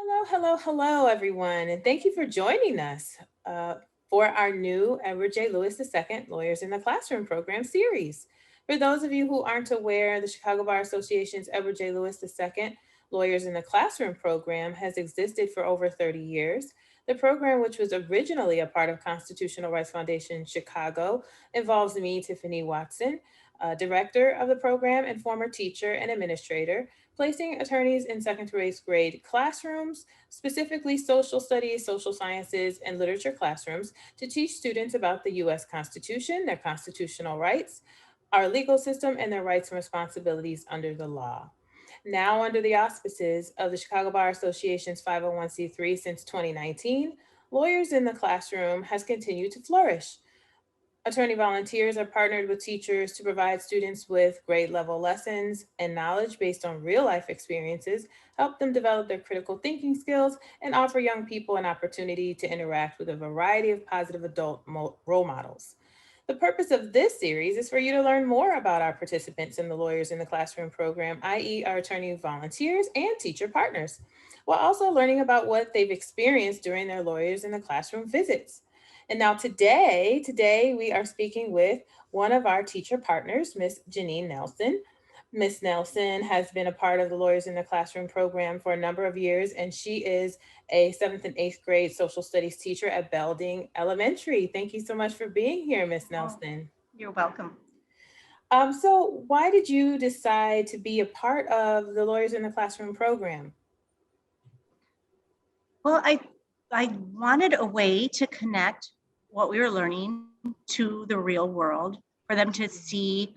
Hello, hello, hello, everyone, and thank you for joining us uh, for our new Edward J. Lewis II Lawyers in the Classroom program series. For those of you who aren't aware, the Chicago Bar Association's Edward J. Lewis II Lawyers in the Classroom program has existed for over 30 years. The program, which was originally a part of Constitutional Rights Foundation Chicago, involves me, Tiffany Watson, director of the program and former teacher and administrator, placing attorneys in second to eighth grade classrooms, specifically social studies, social sciences, and literature classrooms, to teach students about the U.S. Constitution, their constitutional rights, our legal system, and their rights and responsibilities under the law. Now, under the auspices of the Chicago Bar Association's 501c3 since 2019, Lawyers in the Classroom has continued to flourish. Attorney volunteers are partnered with teachers to provide students with grade level lessons and knowledge based on real life experiences, help them develop their critical thinking skills, and offer young people an opportunity to interact with a variety of positive role models. The purpose of this series is for you to learn more about our participants in the Lawyers in the Classroom program, i.e., our attorney volunteers and teacher partners, while also learning about what they've experienced during their Lawyers in the Classroom visits. And now today we are speaking with one of our teacher partners, Miss Janine Nelson. Miss Nelson has been a part of the Lawyers in the Classroom program for a number of years, and she is a seventh and eighth grade social studies teacher at Belding Elementary. Thank you so much for being here, Miss Oh, Nelson. you're welcome. So why did you decide to be a part of the Lawyers in the Classroom program? Well, I wanted a way to connect what we were learning to the real world for them to see,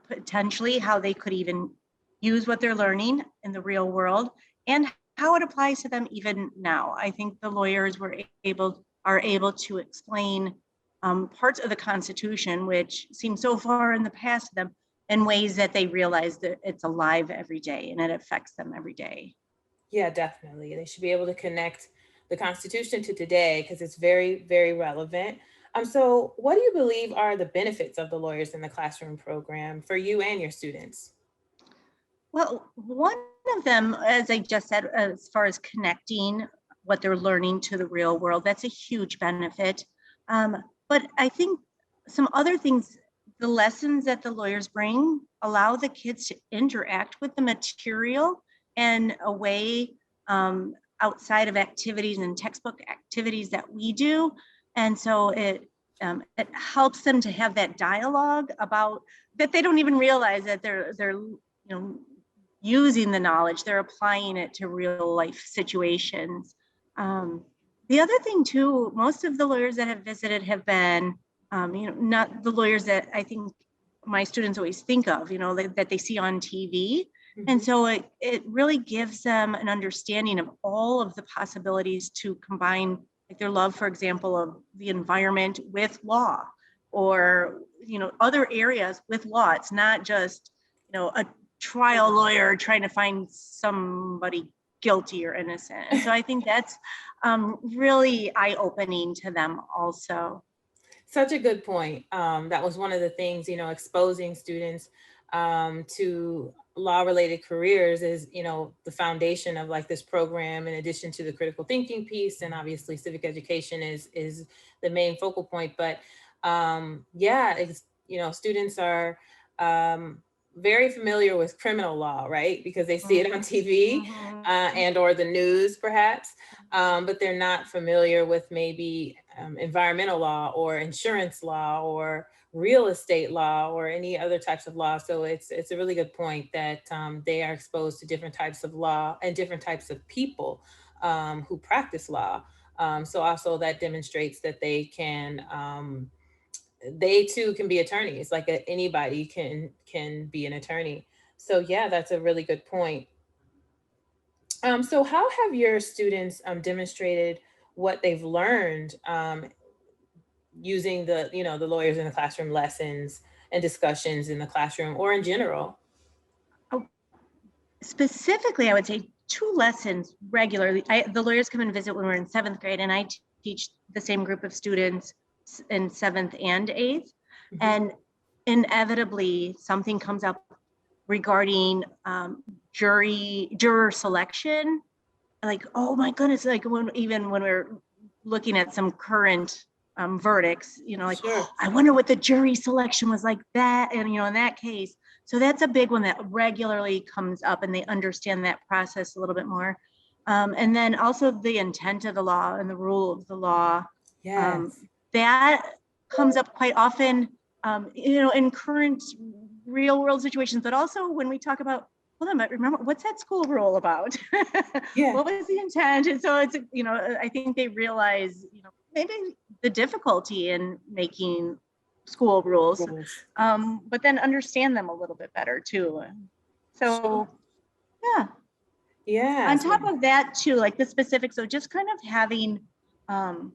potentially how they could even use what they're learning in the real world and how it applies to them even now. I think the lawyers are able to explain parts of the Constitution, which seem so far in the past to them, in ways that they realize that it's alive every day and it affects them every day. Yeah, definitely. They should be able to connect the Constitution to today because it's very, very relevant. So, what do you believe are the benefits of the Lawyers in the Classroom program for you and your students? Well, one of them, as I just said, as far as connecting what they're learning to the real world, that's a huge benefit. But I think some other things, the lessons that the lawyers bring allow the kids to interact with the material in a way outside of activities and textbook activities that we do. And so it helps them to have that dialogue about that they don't even realize that they're using the knowledge, they're applying it to real life situations. Um, the other thing too, most of the lawyers that have visited have been, not the lawyers that I think my students always think of, that they see on TV. And Mhm. so it really gives them an understanding of all of the possibilities to combine like their love, for example, of the environment with law or, other areas with law. It's not just, a trial lawyer trying to find somebody guilty or innocent. And so I think that's really eye-opening to them also. Such a good point. That was one of the things, exposing students to law related careers is, the foundation of like this program, in addition to the critical thinking piece. And obviously, civic education is the main focal point. But yeah, students are very familiar with criminal law, right? Because they see it on TV Mhm. and or the news, perhaps, but they're not familiar with maybe environmental law or insurance law or real estate law or any other types of law. So it's a really good point that they are exposed to different types of law and different types of people who practice law. So also that demonstrates that they too can be attorneys. Like anybody can be an attorney. So yeah, that's a really good point. So how have your students demonstrated what they've learned using the lawyers in the classroom lessons and discussions in the classroom or in general? Oh, specifically, I would say two lessons regularly. The lawyers come and visit when we're in seventh grade, and I teach the same group of students in seventh and eighth. Mhm. And inevitably, something comes up regarding juror selection like, oh my goodness, like even when we're looking at some current verdicts, like, Sure. I wonder what the jury selection was like that, and in that case. So that's a big one that regularly comes up, and they understand that process a little bit more. And then also the intent of the law and the rule of the law. Um, Yes. that comes up quite often, in current real world situations, but also when we talk about, hold on, but remember, what's that school rule about? Yeah. What was the intent? And so it's, I think they realize, maybe the difficulty in making school rules, Rules. but then understand them a little bit better too. Sure. So yeah, on Yes. top of that too, like the specifics, so just kind of having, um,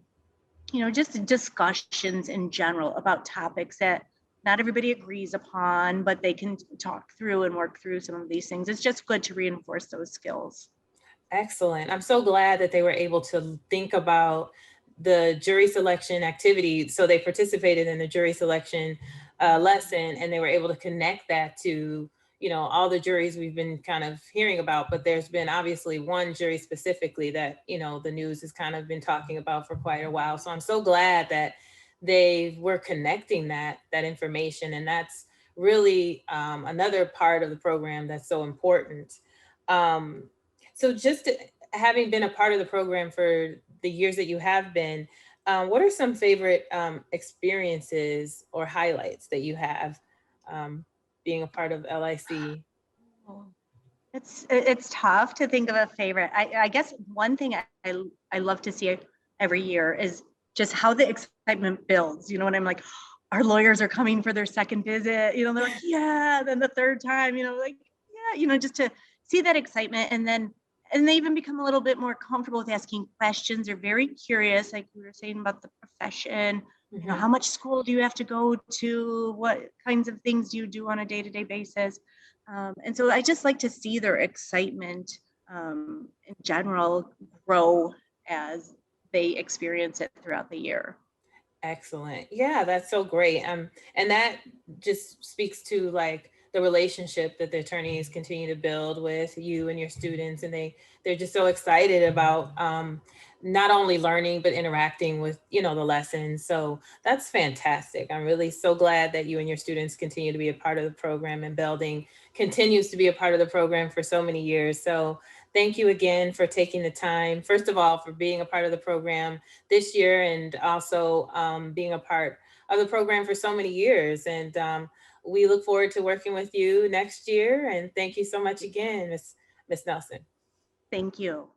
just discussions in general about topics that not everybody agrees upon, but they can talk through and work through some of these things. It's just good to reinforce those skills. Excellent. I'm so glad that they were able to think about the jury selection activity. So they participated in the jury selection lesson, and they were able to connect that to, all the juries we've been kind of hearing about. But there's been obviously one jury specifically that, the news has kind of been talking about for quite a while. So I'm so glad that they were connecting that information. And that's really another part of the program that's so important. Um, so having been a part of the program for the years that you have been, what are some favorite experiences or highlights that you have being a part of LIC? It's tough to think of a favorite. I guess one thing I love to see every year is just how the excitement builds. You know what I'm like, our lawyers are coming for their second visit. They're like, yeah. Then the third time, like, yeah. Just to see that excitement, and they even become a little bit more comfortable with asking questions. They're very curious, like we were saying about the profession. Hmm. How much school do you have to go to? What kinds of things do you do on a day-to-day basis? And so I just like to see their excitement in general grow as they experience it throughout the year. Excellent. Yeah, that's so great. And that just speaks to like the relationship that the attorneys continue to build with you and your students, and they're just so excited about not only learning but interacting with the lessons. So that's fantastic. I'm really so glad that you and your students continue to be a part of the program, and Belding continues to be a part of the program for so many years. So thank you again for taking the time. First of all, for being a part of the program this year, and also being a part of the program for so many years. And we look forward to working with you next year. And thank you so much again, Miss Nelson. Thank you.